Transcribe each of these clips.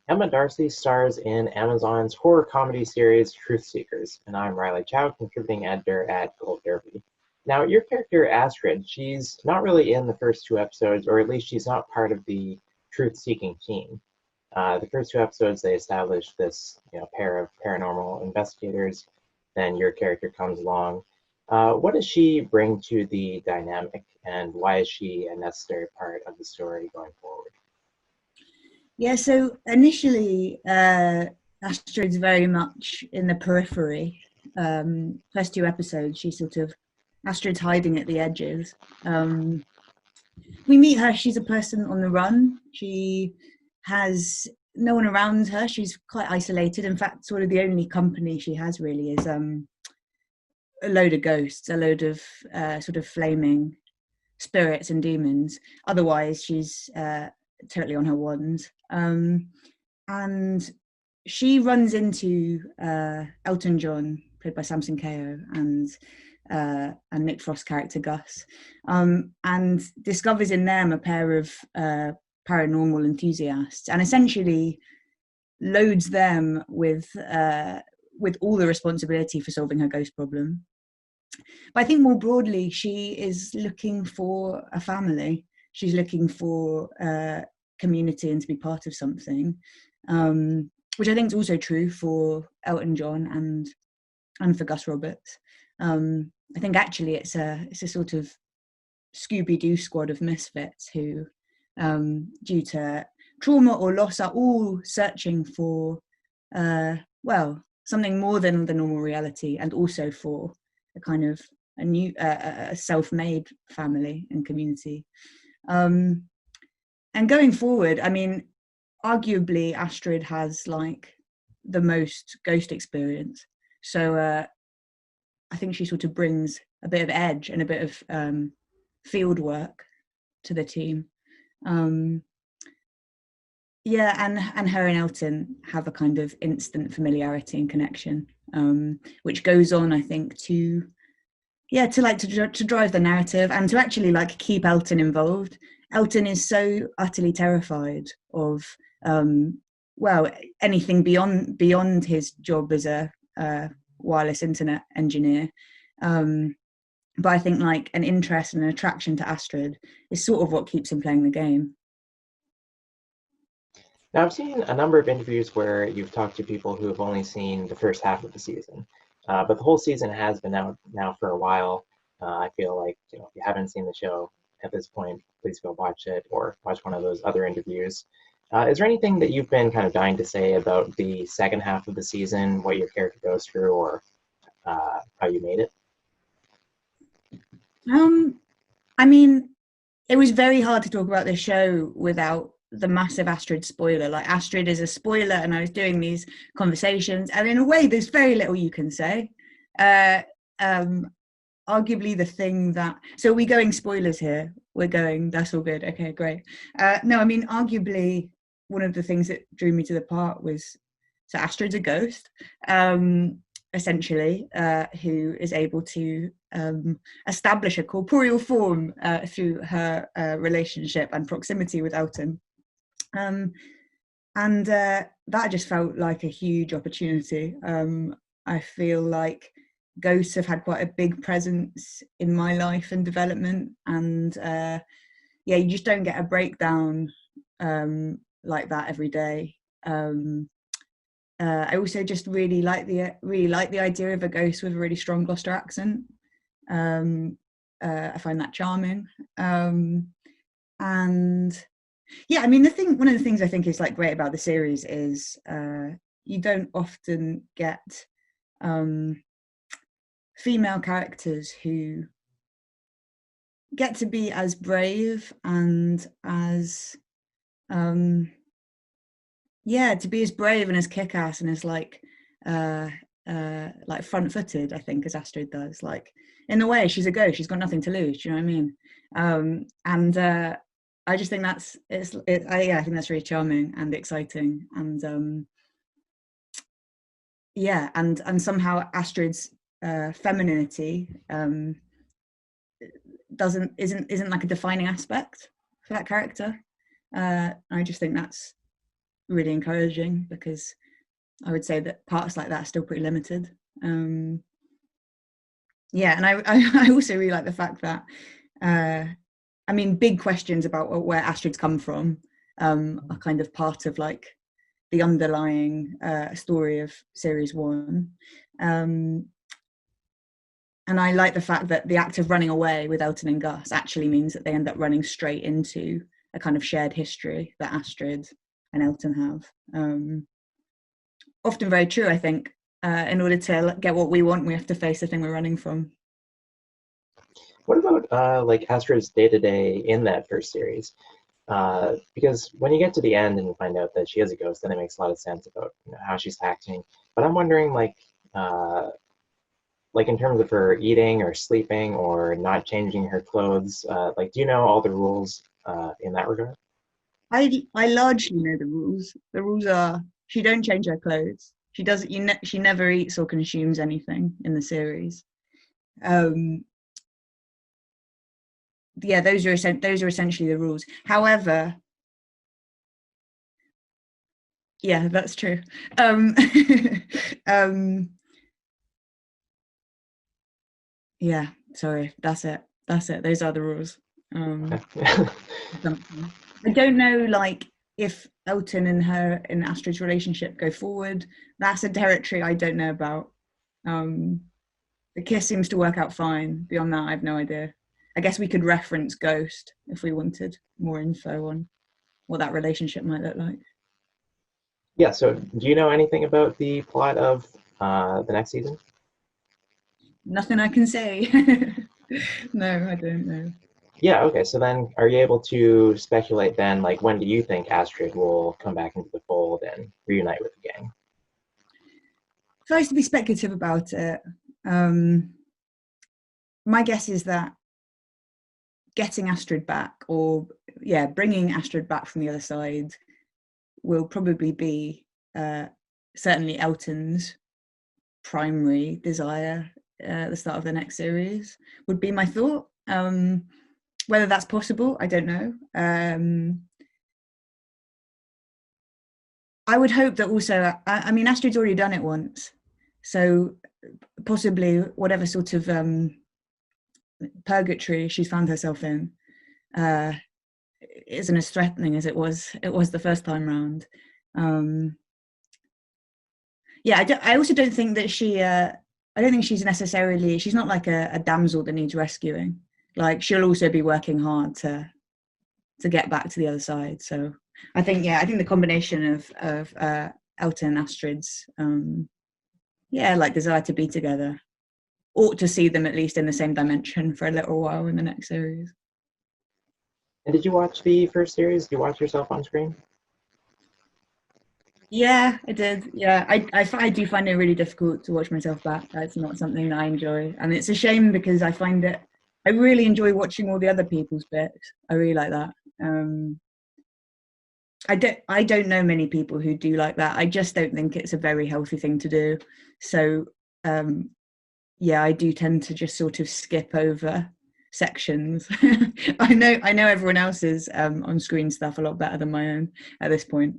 Emma Darcy stars in Amazon's horror comedy series Truth Seekers, and I'm Riley Chow, contributing editor at Gold Derby. Now, your character Astrid, she's not really in the first two episodes, or at least she's not part of the truth-seeking team. The first two episodes, they establish this, pair of paranormal investigators. Then your character comes along. What does she bring to the dynamic, and why is she a necessary part of the story going forward? Yeah, so initially, Astrid's very much in the periphery. First two episodes, Astrid's hiding at the edges. We meet her, she's a person on the run. She has no one around her. She's quite isolated. In fact, sort of the only company she has really is a load of ghosts, a load of sort of flaming spirits and demons. Otherwise, she's totally on her ones. And she runs into Elton John, played by Samson Kao, and Nick Frost's character Gus, and discovers in them a pair of paranormal enthusiasts, and essentially loads them with all the responsibility for solving her ghost problem. But I think more broadly, she is looking for a family. She's looking for community and to be part of something, which I think is also true for Elton John and for Gus Roberts. I think actually it's a sort of Scooby Doo squad of misfits who, due to trauma or loss, are all searching for something more than the normal reality, and also for a kind of a new a self-made family and community. And going forward, I mean, arguably Astrid has like the most ghost experience, so I think she sort of brings a bit of edge and a bit of field work to the team. Yeah, and her and Elton have a kind of instant familiarity and connection, which goes on, I think, to drive the narrative and to actually like keep Elton involved. Elton is so utterly terrified of anything beyond his job as a wireless internet engineer. But I think like an interest and an attraction to Astrid is sort of what keeps him playing the game. Now, I've seen a number of interviews where you've talked to people who have only seen the first half of the season, but the whole season has been out now for a while. I feel like if you haven't seen the show at this point, please go watch it or watch one of those other interviews. Is there anything that you've been kind of dying to say about the second half of the season, what your character goes through, or how you made it? I mean, it was very hard to talk about this show without the massive Astrid spoiler. Like, Astrid is a spoiler, and I was doing these conversations, and in a way, there's very little you can say. Arguably the thing that, so are we going spoilers here? We're going, that's all good. Okay, great. No, I mean, arguably one of the things that drew me to the part was, so Astrid's a ghost, essentially, who is able to establish a corporeal form through her relationship and proximity with Elton. And that just felt like a huge opportunity. I feel like ghosts have had quite a big presence in my life and development, and you just don't get a breakdown like that every day. I also just really like the idea of a ghost with a really strong Gloucester accent. I find that charming, and yeah, I mean, one of the things I think is like great about the series is you don't often get female characters who get to be as brave and as to be as brave and as kick-ass and as like front-footed, I think, as Astrid does. Like, in a way, she's a ghost, she's got nothing to lose, do you know what I mean? And I just think I think that's really charming and exciting, and and somehow Astrid's femininity isn't like a defining aspect for that character. I just think that's really encouraging, because I would say that parts like that are still pretty limited. Yeah, and I also really like the fact that, I mean, big questions about where Astrid's come from are kind of part of like the underlying story of series 1. And I like the fact that the act of running away with Elton and Gus actually means that they end up running straight into a kind of shared history that Astrid and Elton have. Often very true, I think. In order to get what we want, we have to face the thing we're running from. What about like Astrid's day-to-day in that first series? Because when you get to the end and you find out that she is a ghost, then it makes a lot of sense about how she's acting. But I'm wondering, like in terms of her eating or sleeping or not changing her clothes, like do you know all the rules in that regard? I largely know the rules. The rules are she don't change her clothes. She doesn't. She never eats or consumes anything in the series. Yeah, those are essentially the rules. However, yeah, that's true. Yeah, sorry, that's it. Those are the rules. I don't know, like, if Elton and Astrid's relationship go forward. That's a territory I don't know about. The kiss seems to work out fine. Beyond that, I have no idea. I guess we could reference Ghost if we wanted more info on what that relationship might look like. Yeah, so do you know anything about the plot of the next season? Nothing I can say. No, I don't know. Yeah, okay, so then are you able to speculate then, like when do you think Astrid will come back into the fold and reunite with the gang? If I was to be speculative about it, my guess is that getting Astrid back, or bringing Astrid back from the other side, will probably be certainly Elton's primary desire at the start of the next series, would be my thought. Whether that's possible, I don't know. I would hope that also, I mean, Astrid's already done it once, so possibly whatever sort of purgatory she's found herself in isn't as threatening as it was the first time round. I also don't think that I don't think she's not like a damsel that needs rescuing. Like, she'll also be working hard to get back to the other side. So I think the combination of Elton and Astrid's like desire to be together ought to see them at least in the same dimension for a little while in the next series. And did you watch the first series? Did you watch yourself on screen? Yeah, I did. Yeah, I do find it really difficult to watch myself back. That's not something that I enjoy, and it's a shame because I really enjoy watching all the other people's bits. I really like that. I don't know many people who do like that. I just don't think it's a very healthy thing to do. So I do tend to just sort of skip over sections. I know everyone else's on screen stuff a lot better than my own at this point.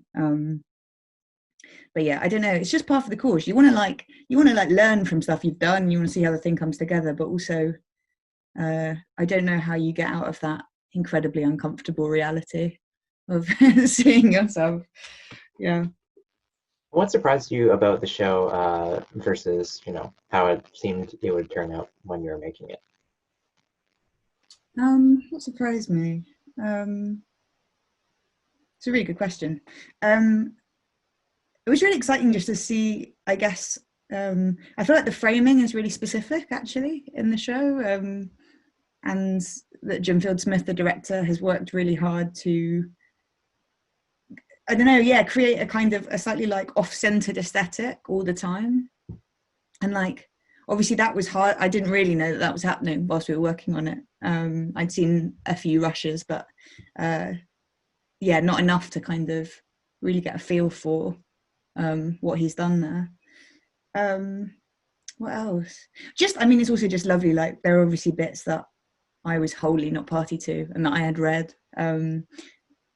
But yeah, I don't know. It's just part of the course. You want to learn from stuff you've done. You want to see how the thing comes together. But also, I don't know how you get out of that incredibly uncomfortable reality of seeing yourself. Yeah. What surprised you about the show versus, how it seemed it would turn out when you were making it? What surprised me? It's a really good question. It was really exciting just to see, I guess. I feel like the framing is really specific, actually, in the show, and that Jim Field-Smith, the director, has worked really hard to, I don't know, create a kind of a slightly like off-centered aesthetic all the time. And like, obviously that was hard. I didn't really know that was happening whilst we were working on it. I'd seen a few rushes, but not enough to kind of really get a feel for what he's done there. What else? It's also just lovely. Like, there are obviously bits that I was wholly not party to and that I had read.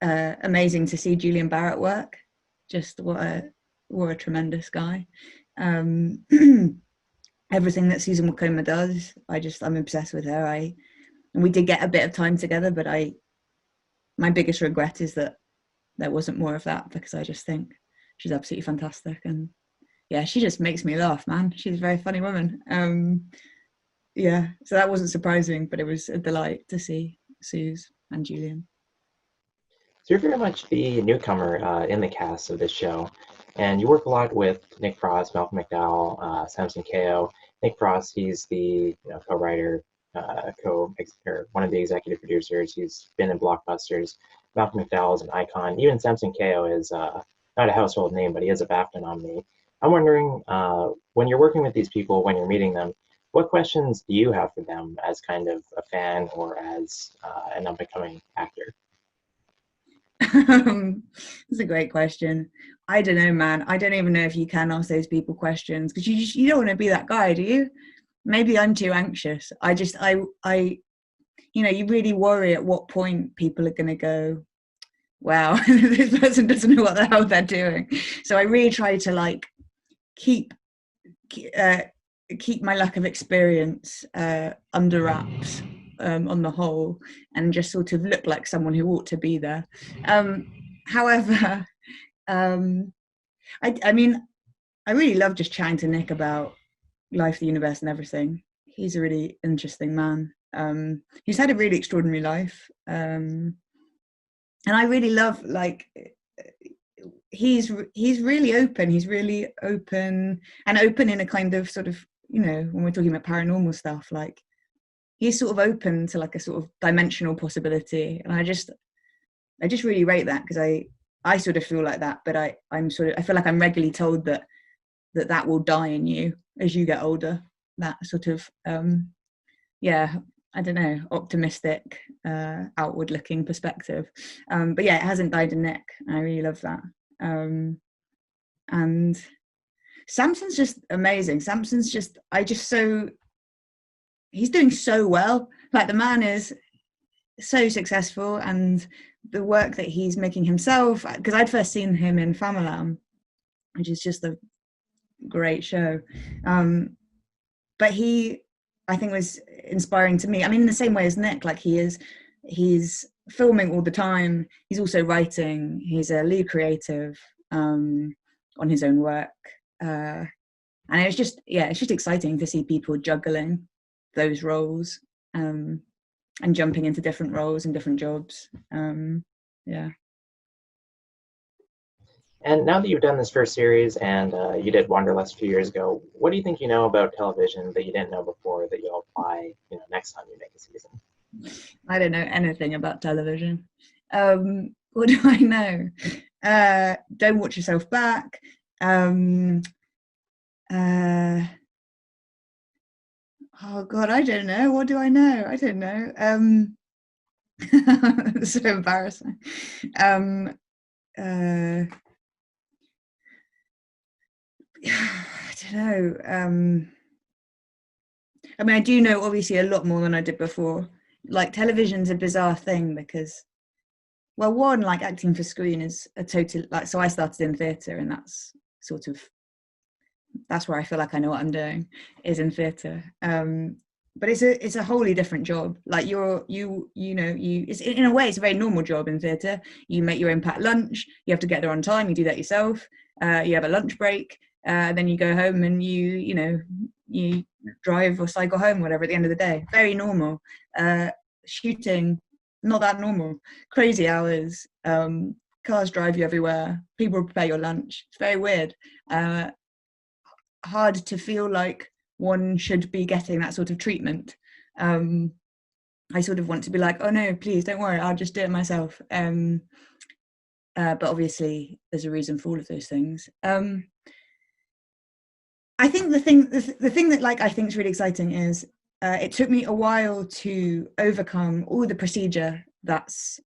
Amazing to see Julian Barrett work. Just what a tremendous guy. Everything that Susan Wokoma does, I'm obsessed with her. And we did get a bit of time together, but my biggest regret is that there wasn't more of that, because I just think she's absolutely fantastic. And yeah, she just makes me laugh, man. She's a very funny woman. Yeah, so that wasn't surprising, but it was a delight to see Suze and Julian. So you're very much the newcomer in the cast of this show, and you work a lot with Nick Frost, Malcolm McDowell, Samson Kayo. Nick Frost, he's the co-writer, or one of the executive producers. He's been in blockbusters. Malcolm McDowell is an icon. Even Samson Kayo is not a household name, but he is a BAFTA nominee. I'm wondering, when you're working with these people, when you're meeting them, what questions do you have for them as kind of a fan or as an up-and-coming actor? That's a great question. I don't know, man. I don't even know if you can ask those people questions, because you don't want to be that guy, do you? Maybe I'm too anxious. You really worry at what point people are going to go, wow, this person doesn't know what the hell they're doing. So I really try to keep my lack of experience under wraps on the whole, and just sort of look like someone who ought to be there. However, I mean, I really love just chatting to Nick about life, the universe, and everything. He's a really interesting man. He's had a really extraordinary life, and I really love he's really open. He's really open, and open in a kind of sort of, when we're talking about paranormal stuff, he's sort of open to a sort of dimensional possibility, and I just really rate that, because I sort of feel like that, but I feel like I'm regularly told that will die in you as you get older. That sort of I don't know, optimistic, outward looking perspective. But yeah, it hasn't died in Nick. I really love that. And Samson's just amazing. He's doing so well. The man is so successful, and the work that he's making himself, because I'd first seen him in Famalam, which is just a great show. But he, I think, was inspiring to me. I mean, in the same way as Nick, he's filming all the time. He's also writing. He's a lead creative on his own work. And it's just exciting to see people juggling those roles and jumping into different roles and different jobs. Yeah. And now that you've done this first series, and you did Wanderlust a few years ago, what do you think you know about television that you didn't know before that you'll apply, next time you make a season? I don't know anything about television. What do I know? Don't watch yourself back. Oh God, I don't know. What do I know? I don't know. So embarrassing. I don't know. I mean, I do know obviously a lot more than I did before. Television's a bizarre thing because, well, one, acting for screen is a total, so I started in theatre, and that's where I feel like I know what I'm doing, is in theatre. But it's a wholly different job. It's in a way, it's a very normal job in theatre. You make your own packed lunch. You have to get there on time. You do that yourself. You have a lunch break. Then you go home and you drive or cycle home, whatever, at the end of the day. Very normal. Shooting, not that normal. Crazy hours. Cars drive you everywhere. People prepare your lunch. It's very weird. Hard to feel like one should be getting that sort of treatment. I sort of want to be like, oh no, please don't worry, I'll just do it myself. But obviously there's a reason for all of those things. I think the thing that I think is really exciting is it took me a while to overcome all the procedure that's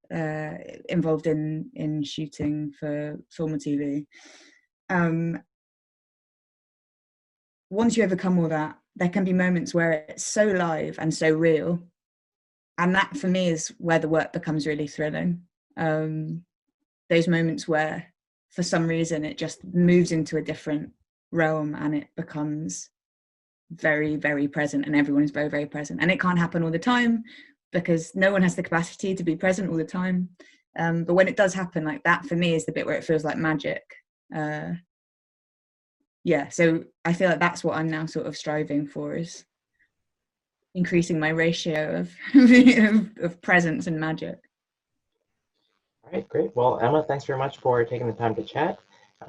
involved in shooting for film or TV. Once you overcome all that, there can be moments where it's so live and so real. And that, for me, is where the work becomes really thrilling. Those moments where for some reason it just moves into a different realm and it becomes very, very present, and everyone is very, very present. And it can't happen all the time because no one has the capacity to be present all the time. But when it does happen, like that for me is the bit where it feels like magic. Yeah, so I feel like that's what I'm now sort of striving for, is increasing my ratio of presence and magic. All right, great. Well, Emma, thanks very much for taking the time to chat.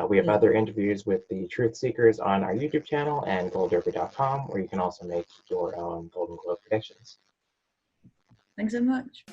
We have other interviews with the Truth Seekers on our YouTube channel and goldderby.com, where you can also make your own Golden Globe predictions. Thanks so much.